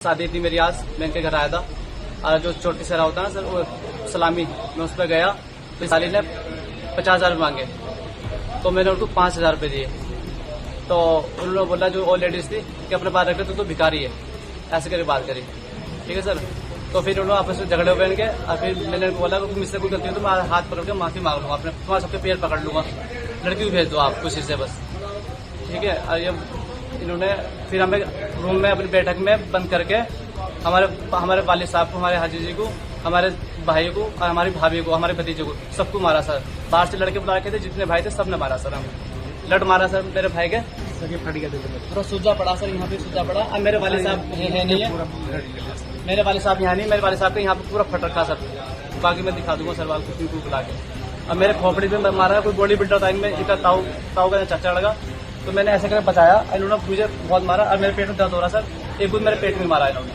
शादी थी मेरी आज, मैं इनके घर आया था और जो छोटी सरा होता है ना सर, वो सलामी, मैं उस पर गया तो साली ने 50,000 मांगे तो मैंने उनको 5,000 रुपये दिए। तो उन्होंने बोला जो और लेडीज थी कि अपने पास रखे तो भिखारी है, ऐसे करके बात करी। ठीक है सर। तो फिर उन्होंने आपस में झगड़े हुए इनके और फिर मैंने उनको बोला कि मुझसे कोई गलती हो तो मैं हाथ पकड़ के माफी मांग लूंगा, अपने तुम्हारे सबके पैर पकड़ लूंगा, लड़की को भेज दो आप खुशी से बस। ठीक है। और ये इन्होंने फिर हमें रूम में अपनी बैठक में बंद करके हमारे वालिद साहब को, हमारे हाजी जी को, हमारे भाई को और हमारी भाभी को, हमारे भतीजे को, सबको मारा सर। बाहर से लड़के बुला के थे, जितने भाई थे सबने मारा सर, हमें लड़ मारा सर। मेरे भाई के फट गया पूरा सूजा पड़ा सर, यहाँ पे सूजा पड़ा। अब मेरे वाले साहब है नहीं है, मेरे वाले साहब यहाँ नहीं, मेरे वाले साहब के यहाँ पे पूरा फट रखा सर। बाकी मैं दिखा दूंगा सर वाल को बुला के। अब मेरे खोपड़ी में मारा, कोई बॉडी बिल्डर था इनमें, इनका ताऊ का चाचा लगा तो मैंने ऐसे करके बचाया। इन्होंने मुझे बहुत मारा और मेरे पेट में दर्द हो रहा सर, एक बार मेरे पेट में मारा इन्होंने।